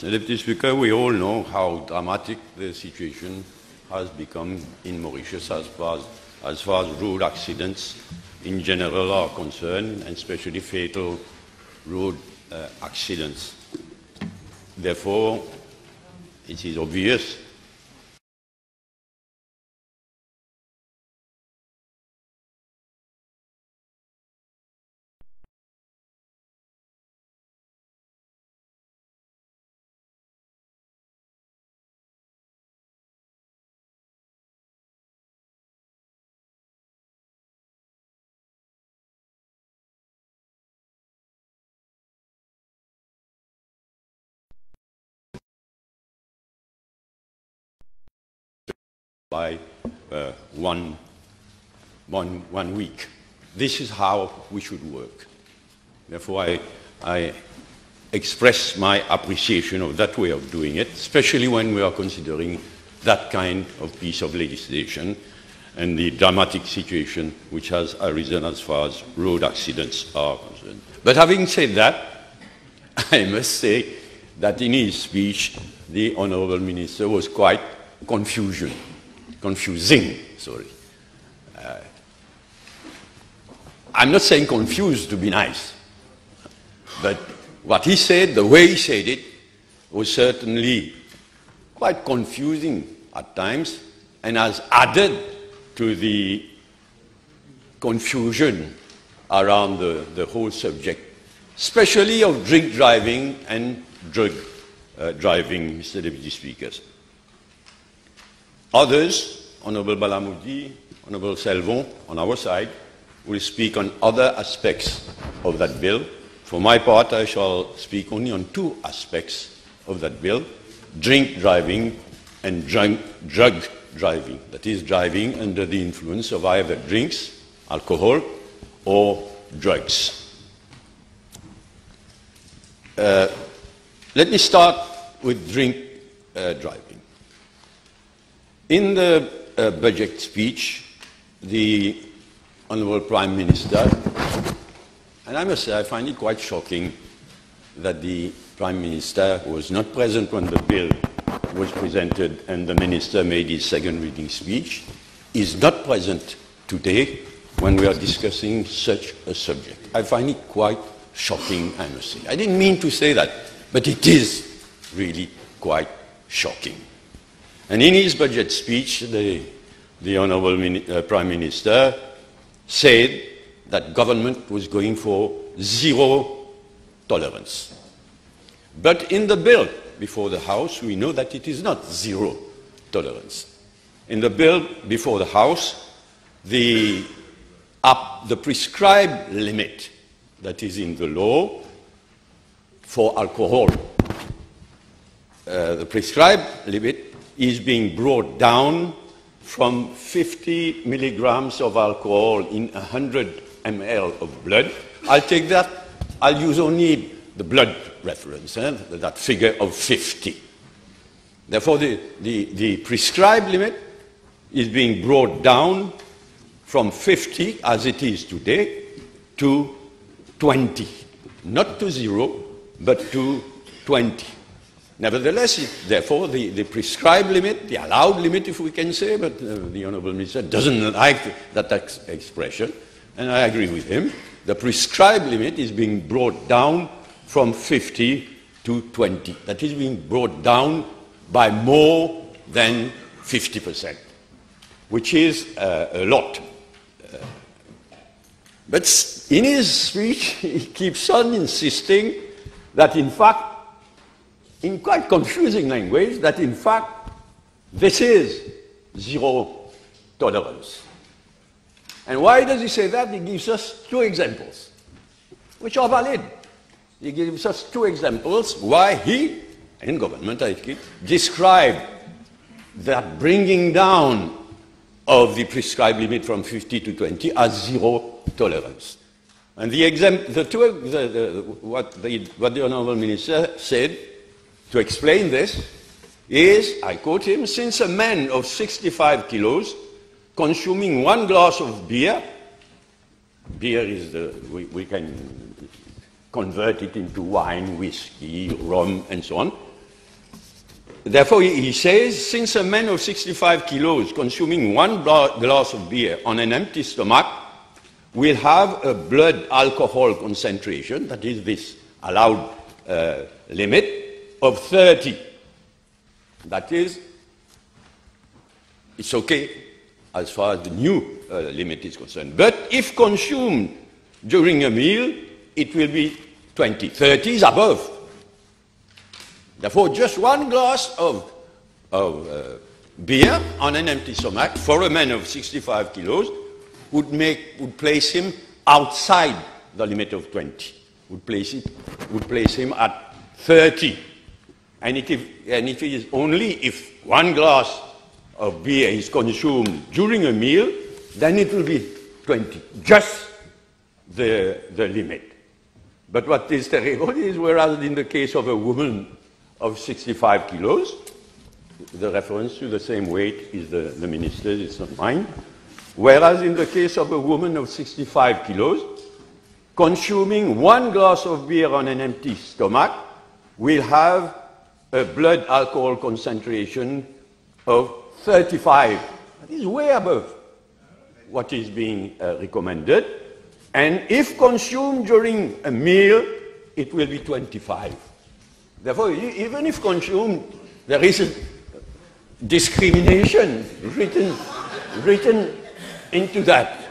Deputy Speaker, we all know how dramatic the situation has become in Mauritius as far as road accidents in general are concerned, and especially fatal road accidents. Therefore, it is obvious by one week. This is how we should work. Therefore, I express my appreciation of that way of doing it, especially when we are considering that kind of piece of legislation and the dramatic situation which has arisen as far as road accidents are concerned. But having said that, I must say that in his speech, the Honourable Minister was quite confusing. I'm not saying confused to be nice, but what he said, the way he said it, was certainly quite confusing at times and has added to the confusion around the whole subject, especially of drink driving and drug driving, Mr. Deputy Speakers. Others, Honourable Balamoudi, Honourable Selvon, on our side, will speak on other aspects of that bill. For my part, I shall speak only on two aspects of that bill: drink driving and drug driving. That is, driving under the influence of either drinks, alcohol, or drugs. Let me start with drink driving. In the budget speech, the Honourable Prime Minister, and I must say I find it quite shocking that the Prime Minister was not present when the bill was presented and the Minister made his second reading speech, is not present today when we are discussing such a subject. I find it quite shocking, I must say. I didn't mean to say that, but it is really quite shocking. And in his budget speech, the Honourable Prime Minister said that government was going for zero tolerance. But in the bill before the House, we know that it is not zero tolerance. In the bill before the House, the prescribed limit that is in the law for alcohol, the prescribed limit is being brought down from 50 milligrams of alcohol in 100 ml of blood. I'll take that. I'll use only the blood reference, that figure of 50. Therefore, the prescribed limit is being brought down from 50, as it is today, to 20. Not to zero, but to 20. Nevertheless, therefore, the prescribed limit, the allowed limit, if we can say, but the Honourable Minister doesn't like that expression, and I agree with him. The prescribed limit is being brought down from 50 to 20. That is being brought down by more than 50%, which is a lot. But in his speech, he keeps on insisting that, in fact, in quite confusing language, that in fact this is zero tolerance. And why does he say that? He gives us two examples, which are valid. He gives us two examples why he, and government I think, described that bringing down of the prescribed limit from 50 to 20 as zero tolerance. And what the Honourable Minister said to explain this is, I quote him, since a man of 65 kilos consuming 1 glass of beer is we can convert it into wine, whiskey, rum, and so on. therefore, he says, since a man of 65 kilos consuming one glass of beer on an empty stomach will have a blood alcohol concentration, that is this allowed limit, of 30. That is, it's okay as far as the new limit is concerned. But if consumed during a meal, it will be 20. 30 is above. Therefore, just one glass of beer on an empty stomach for a man of 65 kilos would place him outside the limit of 20. Would place him at 30. And it is only if one glass of beer is consumed during a meal, then it will be 20. Just the limit. But what is terrible is, whereas in the case of a woman of 65 kilos, the reference to the same weight is the minister's, it's not mine. Whereas in the case of a woman of 65 kilos, consuming one glass of beer on an empty stomach will have a blood alcohol concentration of 35. That is way above what is being recommended. And if consumed during a meal, it will be 25. Therefore, even if consumed, there is a discrimination written into that.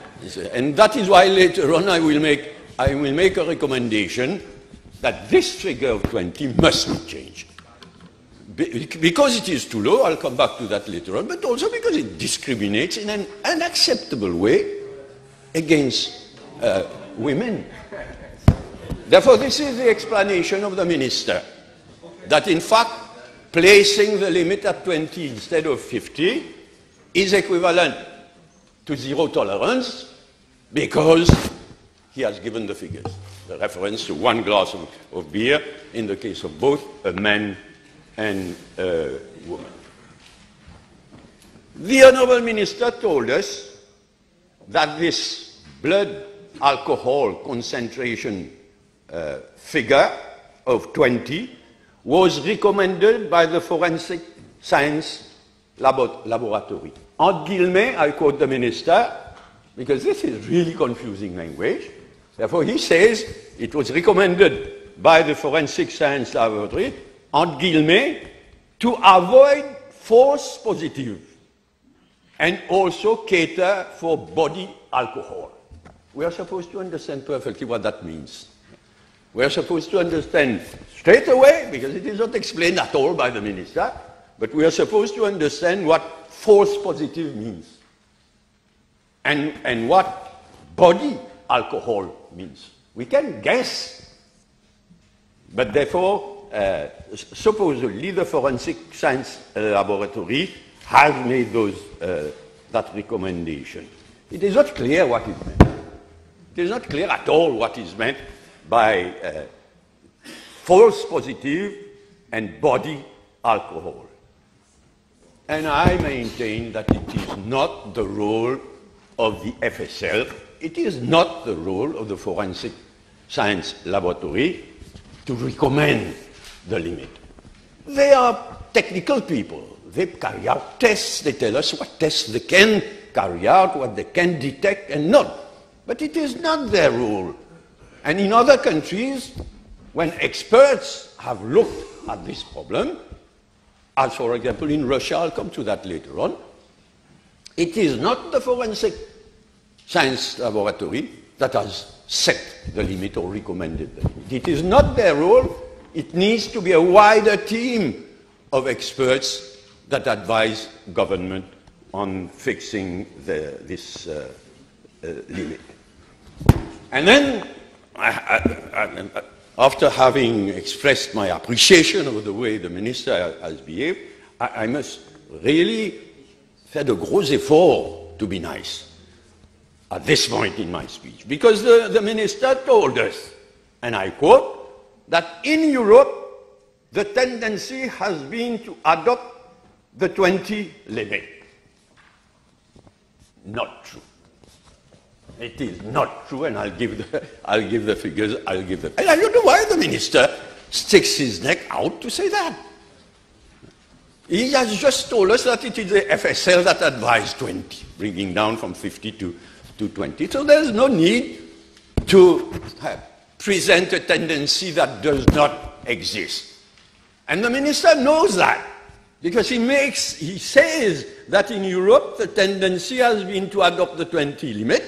And that is why later on I will make a recommendation that this figure of 20 must be changed. Because it is too low, I'll come back to that later on, but also because it discriminates in an unacceptable way against women. Therefore, this is the explanation of the minister, that in fact, placing the limit at 20 instead of 50 is equivalent to zero tolerance, because he has given the figures, the reference to one glass of beer in the case of both a man and a woman. The Honourable Minister told us that this blood alcohol concentration figure of 20 was recommended by the Forensic Science Laboratory. En guillemets, I quote the Minister, because this is really confusing language. Therefore, he says it was recommended by the Forensic Science Laboratory, en guillemets, to avoid false positive and also cater for body alcohol. We are supposed to understand perfectly what that means. We are supposed to understand straight away, because it is not explained at all by the Minister, but we are supposed to understand what false positive means and what body alcohol means. We can guess, but therefore, supposedly the Forensic Science Laboratory has made that recommendation. It is not clear what is meant. It is not clear at all what is meant by false positive and body alcohol. And I maintain that it is not the role of the FSL, it is not the role of the Forensic Science Laboratory to recommend the limit. They are technical people. They carry out tests, they tell us what tests they can carry out, what they can detect and not. But it is not their role. And in other countries, when experts have looked at this problem, as for example in Russia, I'll come to that later on, it is not the Forensic Science Laboratory that has set the limit or recommended the limit. It is not their role. It needs to be a wider team of experts that advise government on fixing this limit. And then, after having expressed my appreciation of the way the minister has behaved, I must really faire de gros efforts to be nice at this point in my speech, because the minister told us, and I quote, that in Europe the tendency has been to adopt the 20 limit. Not true. It is not true, and I'll give the figures. And I don't know why the minister sticks his neck out to say that. He has just told us that it is the FSL that advised 20, bringing down from 50 to 20. So there's no need to present a tendency that does not exist. And the minister knows that, because he says that in Europe the tendency has been to adopt the 20 limit,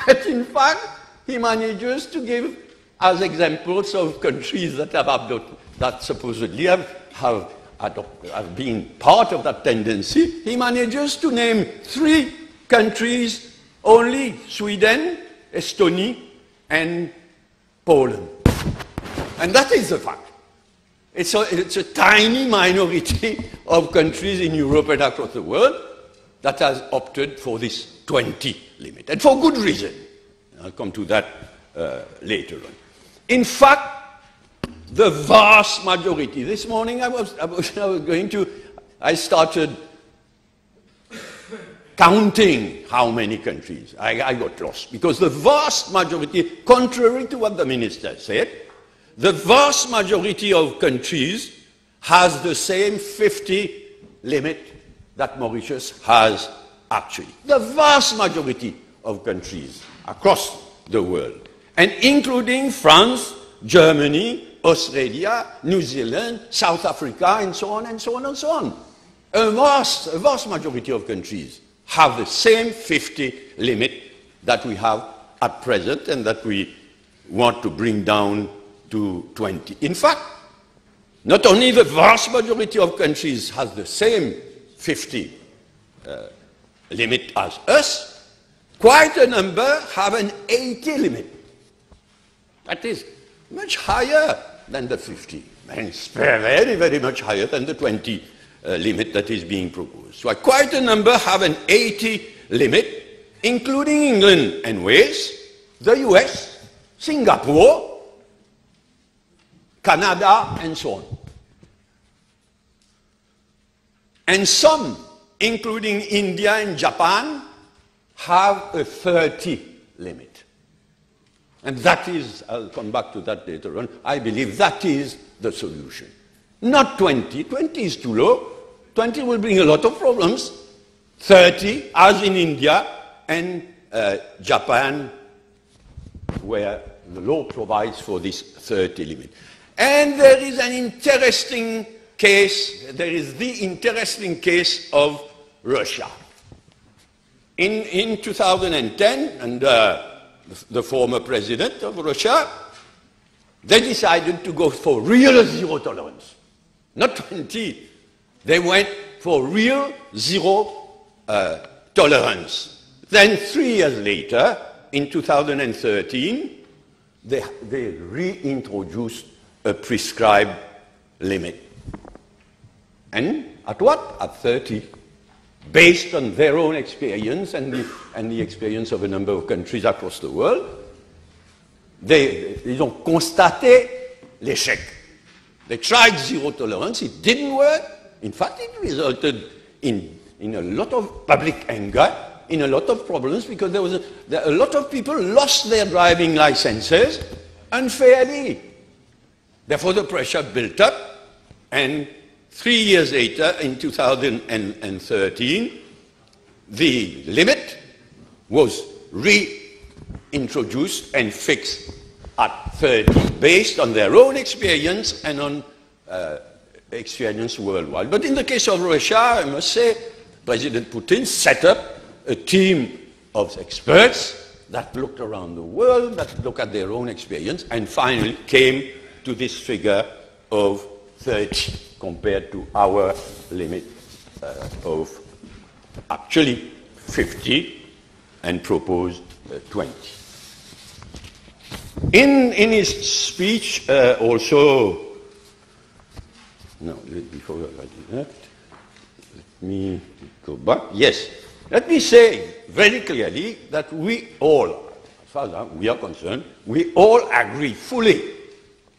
but in fact he manages to give as examples of countries that that supposedly have been part of that tendency. He manages to name 3 countries only: Sweden, Estonia, and Poland. And that is the fact. It's a tiny minority of countries in Europe and across the world that has opted for this 20 limit, and for good reason. I'll come to that later on. In fact, the vast majority. This morning I started counting how many countries. I got lost, because the vast majority, contrary to what the minister said, the vast majority of countries has the same 50 limit that Mauritius has actually. The vast majority of countries across the world, and including France, Germany, Australia, New Zealand, South Africa, and so on and so on and so on. A vast majority of countries have the same 50 limit that we have at present and that we want to bring down to 20. In fact, not only the vast majority of countries has the same 50 limit as us, quite a number have an 80 limit. That is much higher than the 50, and it's very, very much higher than the 20 limit that is being proposed. So quite a number have an 80 limit, including England and Wales, the US, Singapore, Canada, and so on. And some, including India and Japan, have a 30 limit. And that is, I'll come back to that later on, I believe that is the solution. Not 20. 20 is too low. 20 will bring a lot of problems. 30, as in India and Japan, where the law provides for this 30 limit. And there is an interesting case, there is the interesting case of Russia. In 2010, and the former president of Russia, they decided to go for real zero tolerance. Not 20. They went for real zero tolerance. Then 3 years later, in 2013, they reintroduced a prescribed limit. And at what? At 30. Based on their own experience and the experience of a number of countries across the world, ils ont constaté l'échec. They tried zero tolerance, it didn't work. In fact, it resulted in a lot of public anger, in a lot of problems, because a lot of people lost their driving licenses unfairly. Therefore, the pressure built up, and 3 years later, in 2013, the limit was reintroduced and fixed at 30, based on their own experience and on experience worldwide. But in the case of Russia, I must say, President Putin set up a team of experts that looked around the world, that looked at their own experience, and finally came to this figure of 30 compared to our limit of actually 50 and proposed 20. In his speech also, no, before I do that, let me go back. Yes, let me say very clearly that we all, as far as we are concerned, we all agree fully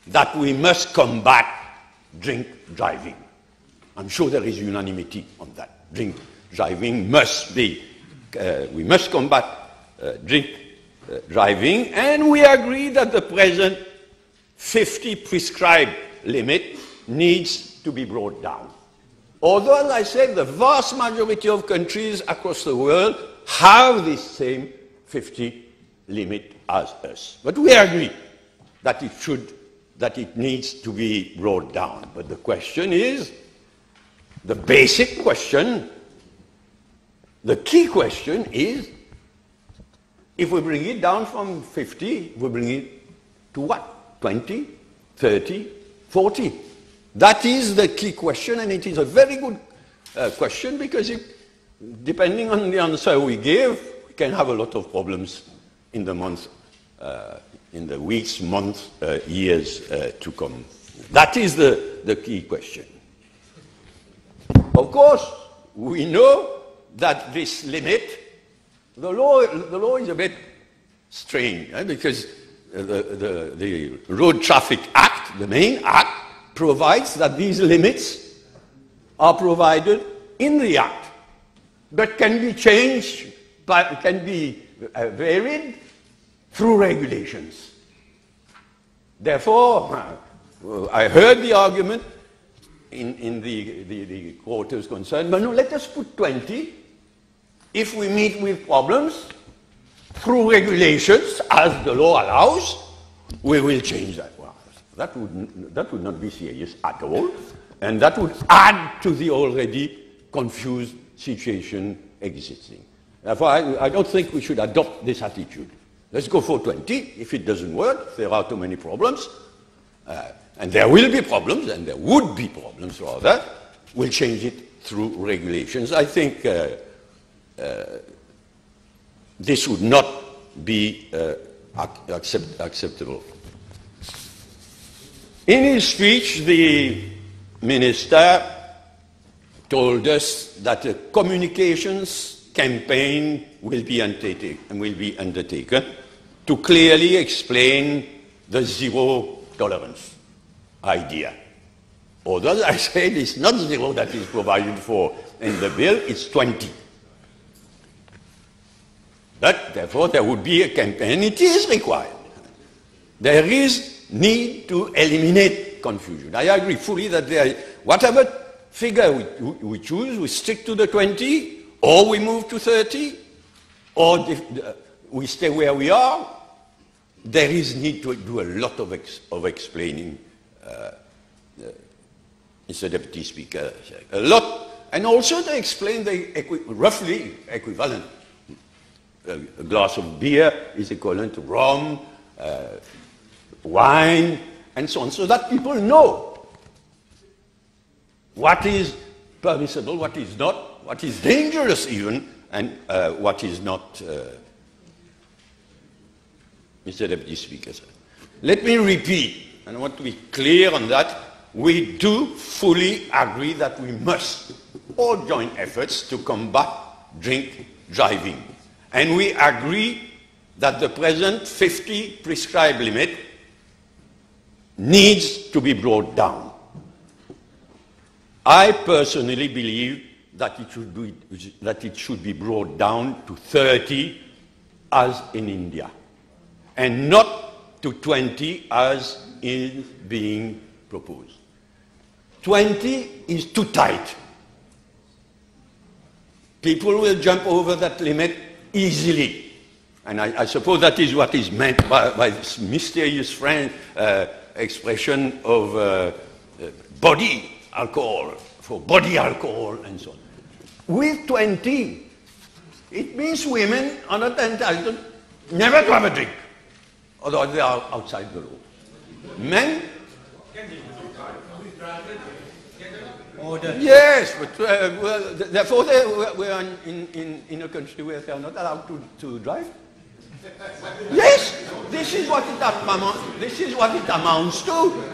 that we must combat drink driving. I'm sure there is unanimity on that. Drink driving must be, we must combat drink driving, and we agree that the present 50 prescribed limit needs to be brought down. Although, as I said, the vast majority of countries across the world have this same 50 limit as us. But we agree that it needs to be brought down. But the question is, the basic question, the key question is, if we bring it down from 50, we bring it to what? 20, 30, 40? That is the key question, and it is a very good question, because depending on the answer we give, we can have a lot of problems in the months, in the weeks, months, years to come. That is the key question. Of course, we know that this limit, the law is a bit strange, because the Road Traffic Act, the main act, provides that these limits are provided in the act, but can be changed, can be varied through regulations. Therefore, I heard the argument in the quarters concerned, but no, let us put 20. If we meet with problems through regulations, as the law allows, we will change that. Well, that would not be serious at all, and that would add to the already confused situation existing. Therefore, I don't think we should adopt this attitude. Let's go for 20. If it doesn't work, there are too many problems, and there will be problems, and there would be problems rather, we'll change it through regulations. I think this would not be acceptable. In his speech, the minister told us that a communications campaign will be undertaken to clearly explain the zero tolerance idea. Although I said it's not zero that is provided for in the bill, it's 20. But therefore there would be a campaign. It is required. There is need to eliminate confusion. I agree fully that whatever figure we choose, we stick to the 20, or we move to 30, or we stay where we are. There is need to do a lot of explaining, Mr. Deputy Speaker. A lot, and also to explain the roughly equivalent. A glass of beer is equivalent to rum, wine, and so on, so that people know what is permissible, what is not, what is dangerous even, and what is not. Mr. Deputy Speaker, sir. Let me repeat, and I want to be clear on that. We do fully agree that we must all join efforts to combat drink driving. And we agree that the present 50 prescribed limit needs to be brought down. I personally believe that it should be brought down to 30 as in India, and not to 20 as is being proposed. 20 is too tight. People will jump over that limit easily. And I suppose that is what is meant by this mysterious expression of body alcohol, for body alcohol and so on. With 20, it means women are not entitled never to have a drink, although they are outside the law. Men, yes, but well, therefore we are in a country where they are not allowed to drive. Yes, this is what it amounts to.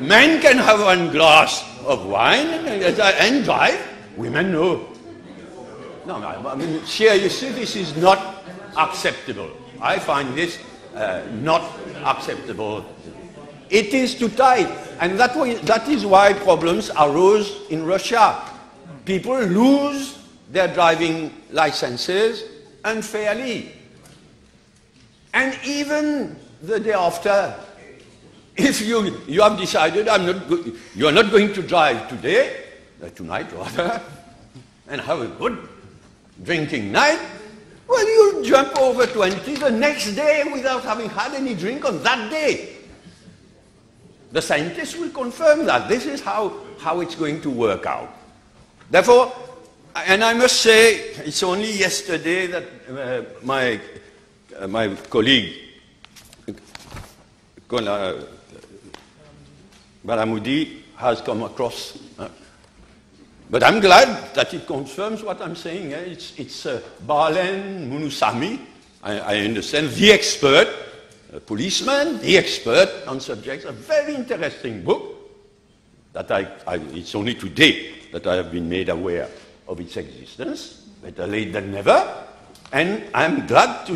Men can have one glass of wine and drive. Women no. No, I mean, here you see, this is not acceptable. I find this not acceptable. It is too tight, and that is why problems arose in Russia. People lose their driving licenses unfairly. And even the day after, if you have decided you are not going to drive today, tonight rather, and have a good drinking night, well, you'll jump over 20 the next day without having had any drink on that day. The scientists will confirm that. This is how it's going to work out. Therefore, and I must say, it's only yesterday that my colleague, Baramudi, has come across. But I'm glad that it confirms what I'm saying. It's Balen Munusami, I understand, the expert, a policeman, the expert on subjects, a very interesting book that it's only today that I have been made aware of its existence, better late than never. And I'm glad to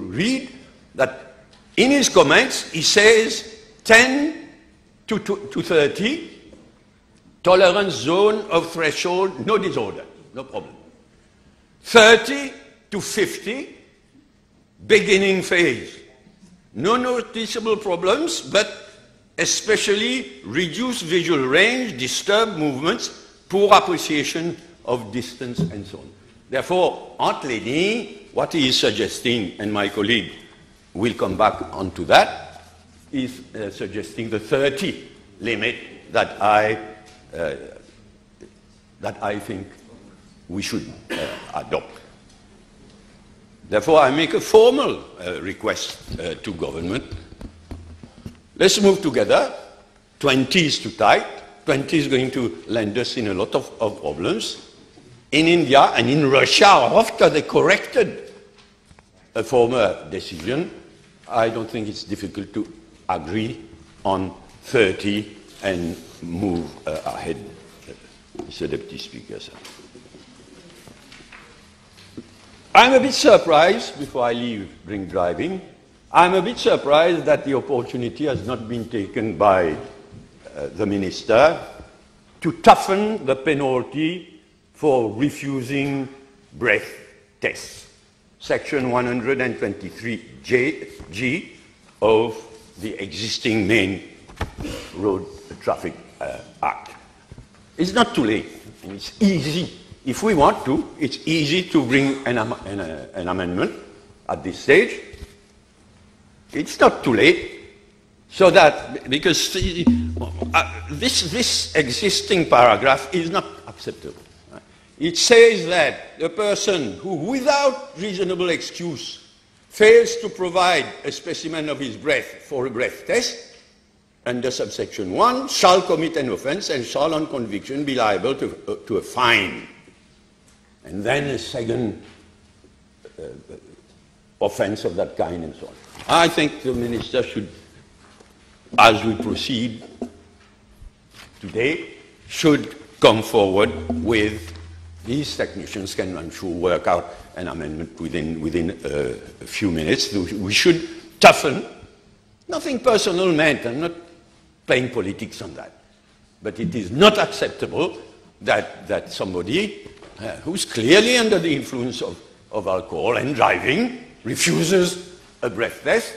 read that in his comments he says 10 to 30, tolerance zone of threshold, no disorder, no problem. 30 to 50, beginning phase. No noticeable problems, but especially reduced visual range, disturbed movements, poor appreciation of distance, and so on. Therefore, Aunt Lenny, what he is suggesting, and my colleague will come back onto that, is suggesting the 30 limit that I think we should adopt. Therefore, I make a formal request to government. Let's move together. 20 is too tight. 20 is going to land us in a lot of problems. In India and in Russia, after they corrected a former decision, I don't think it's difficult to agree on 30 and move ahead, Mr. Deputy Speaker. Sir. I'm a bit surprised, before I leave drink driving, I'm a bit surprised that the opportunity has not been taken by the Minister to toughen the penalty for refusing breath tests. Section 123G of the existing main Road Traffic Act. It's not too late. It's easy. If we want to, it's easy to bring an amendment at this stage. It's not too late. So that, because this existing paragraph is not acceptable. It says that the person who, without reasonable excuse, fails to provide a specimen of his breath for a breath test, under subsection 1, shall commit an offence and shall, on conviction, be liable to a fine. And then a second offence of that kind and so on. I think the Minister should, as we proceed today, should come forward with these technicians can, I'm sure, work out an amendment within a few minutes. We should toughen, nothing personal meant, I'm not playing politics on that. But it is not acceptable that somebody who's clearly under the influence of alcohol and driving refuses a breath test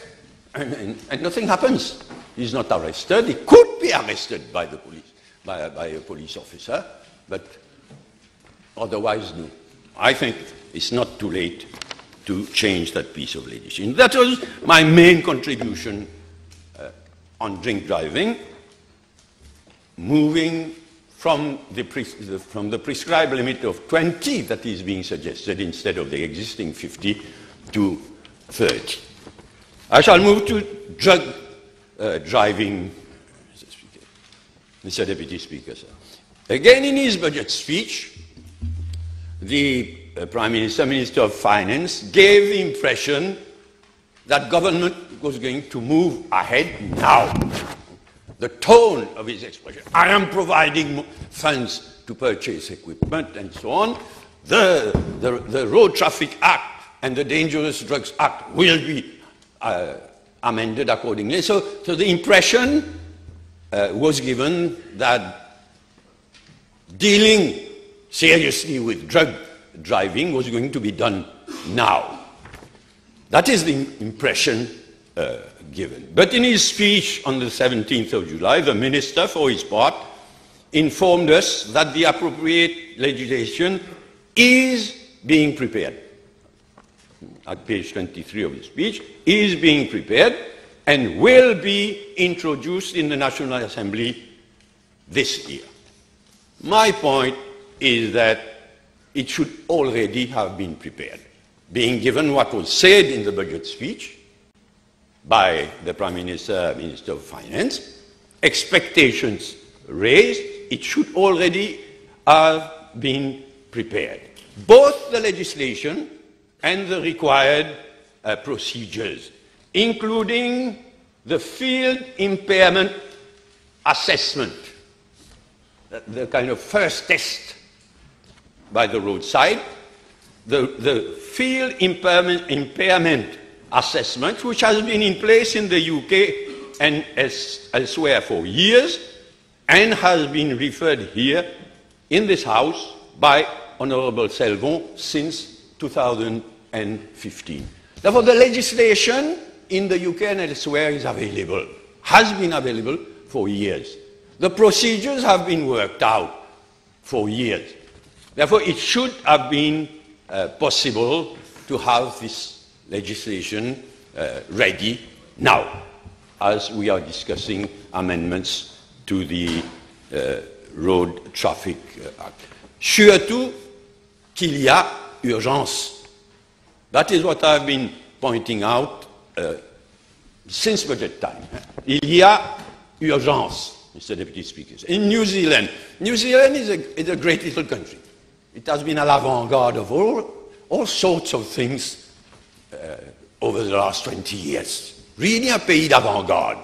and nothing happens. He's not arrested. He could be arrested by the police, by a police officer, but otherwise no. I think it's not too late to change that piece of legislation. That was my main contribution on drink driving, moving from the prescribed limit of 20 that is being suggested instead of the existing 50 to 30. I shall move to drug driving, Mr. Deputy Speaker. Sir. Again, in his budget speech, the Prime Minister, Minister of Finance, gave the impression that government was going to move ahead now. The tone of his expression, I am providing funds to purchase equipment and so on. The Road Traffic Act and the Dangerous Drugs Act will be amended accordingly. So the impression was given that dealing seriously with drug driving was going to be done now. That is the impression given. But in his speech on the 17th of July, the Minister, for his part, informed us that the appropriate legislation is being prepared. At page 23 of his speech, is being prepared and will be introduced in the National Assembly this year. My point is that it should already have been prepared, being given what was said in the budget speech by the Prime Minister, Minister of Finance, expectations raised, it should already have been prepared. Both the legislation and the required procedures, including the field impairment assessment, the kind of first test by the roadside, the field impairment assessment, which has been in place in the UK and elsewhere for years, and has been referred here in this House by Honourable Selvon since 2015. Therefore, the legislation in the UK and elsewhere is available, has been available for years. The procedures have been worked out for years. Therefore, it should have been possible to have this legislation ready now, as we are discussing amendments to the Road Traffic Act. Surtout qu'il y a urgence. That is what I've been pointing out since budget time. Il y a urgence, Mr. Deputy Speaker. In New Zealand is a great little country. It has been à l'avant-garde of all sorts of things over the last 20 years. Really un pays d'avant-garde.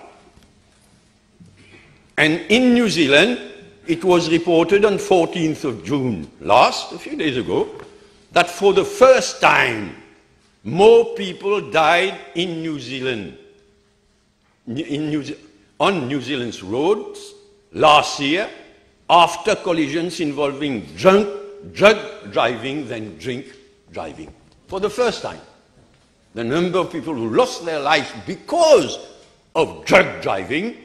And in New Zealand, it was reported on 14th of June last, a few days ago, that for the first time, more people died in New Zealand, on New Zealand's roads last year after collisions involving drug driving than drink driving. For the first time, the number of people who lost their lives because of drug driving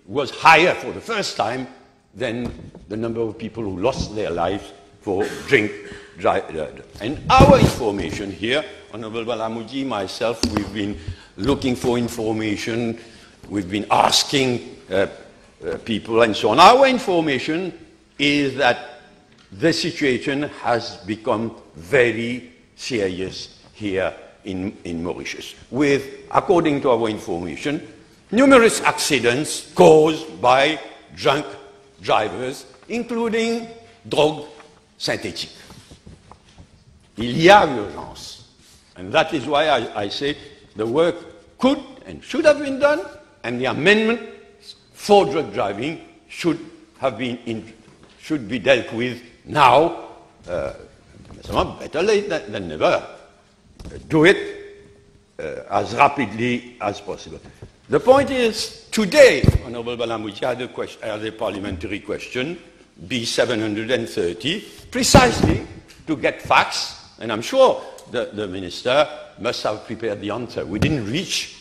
was higher for the first time than the number of people who lost their lives for drink driving. And our information here, Honorable Balamuji, myself, we've been looking for information, we've been asking people and so on. Our information is that the situation has become very serious here in Mauritius, with, according to our information, numerous accidents caused by drunk drivers, including drogue synthétique. Il y a urgence. And that is why I say the work could and should have been done, and the amendment for drug driving should be dealt with now. Better late than never. Do it as rapidly as possible. The point is, today, Honourable Balamuji had a parliamentary question, B730, precisely to get facts, and I'm sure the Minister must have prepared the answer. We didn't reach,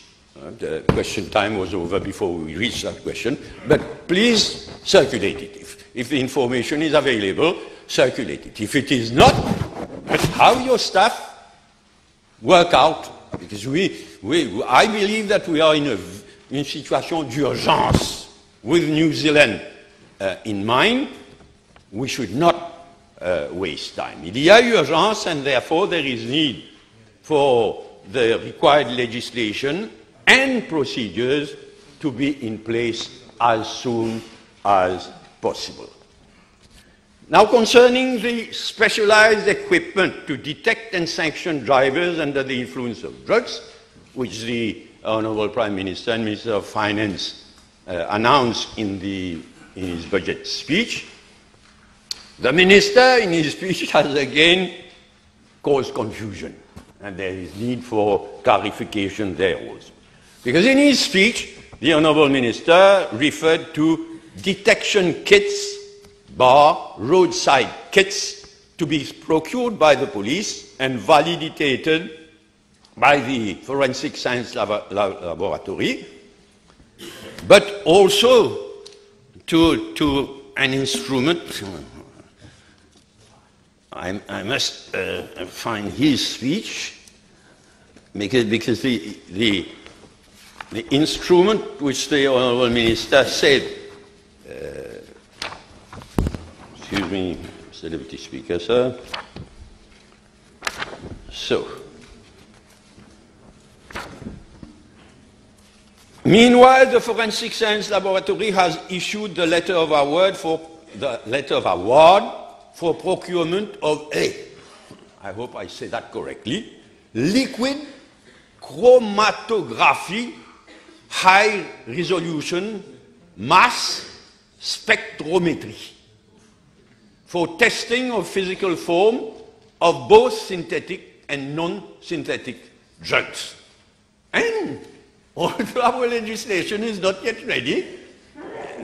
the question time was over before we reached that question, but please circulate it. If the information is available, circulate it. If it is not, have your staff work out, because I believe that we are in a situation d'urgence with New Zealand in mind. We should not waste time. Il y a urgence, and therefore there is need for the required legislation and procedures to be in place as soon as possible. Now, concerning the specialized equipment to detect and sanction drivers under the influence of drugs, which the Honourable Prime Minister and Minister of Finance announced in his budget speech, the Minister in his speech has again caused confusion, and there is need for clarification there also. Because in his speech, the Honourable Minister referred to detection kits, roadside kits, to be procured by the police and validated by the Forensic Science Laboratory, but also to an instrument. I must find his speech, because the instrument which the Honourable Minister said, excuse me, Mr. Deputy Speaker, sir. So, meanwhile, the Forensic Science Laboratory has issued the letter of award for procurement of I hope I say that correctly, liquid chromatography high resolution mass spectrometry for testing of physical form of both synthetic and non-synthetic drugs. And although our legislation is not yet ready,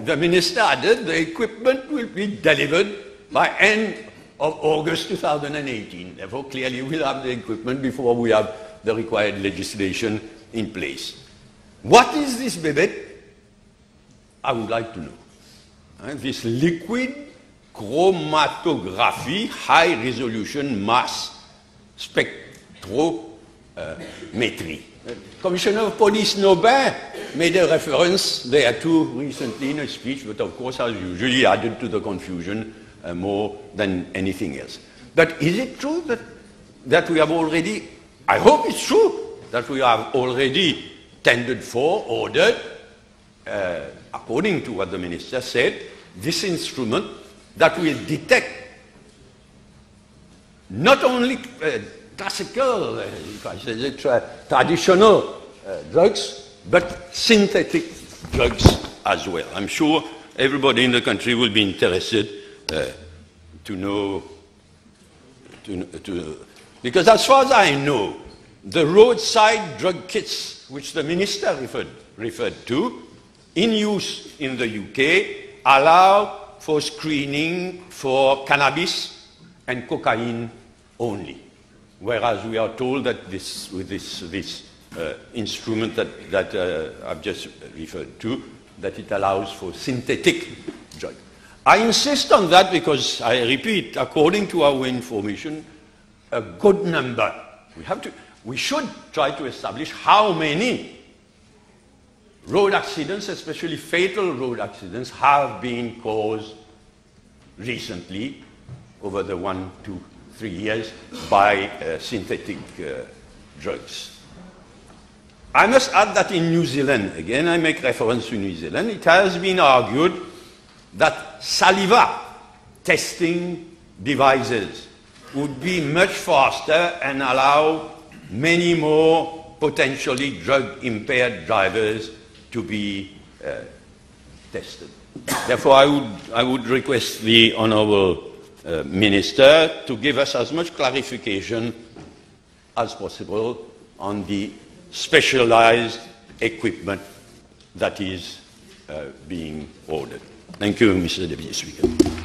the Minister added the equipment will be delivered by end of August 2018. Therefore, clearly we'll have the equipment before we have the required legislation in place. What is this, baby? I would like to know. This liquid chromatography high-resolution mass spectrometry. Commissioner of Police Nobin made a reference there too recently in a speech, but of course, as usually, added to the confusion more than anything else. But is it true that we have already, I hope it's true, that we have already tendered for, ordered, according to what the Minister said, this instrument that will detect not only classical, if I say it, traditional drugs, but synthetic drugs as well. I'm sure everybody in the country will be interested to know, because as far as I know, the roadside drug kits, which the Minister referred to, in use in the UK, allow for screening for cannabis and cocaine only. Whereas we are told that with this instrument that I've just referred to, that it allows for synthetic drugs. I insist on that because, I repeat, according to our information, a good number. We should try to establish how many road accidents, especially fatal road accidents, have been caused recently over the 1 to 3 years by synthetic drugs. I must add that in New Zealand, again I make reference to New Zealand, it has been argued that saliva testing devices would be much faster and allow many more potentially drug-impaired drivers to be tested. Therefore, I would request the Honourable Minister to give us as much clarification as possible on the specialized equipment that is being ordered. Thank you, Mr. Deputy Speaker.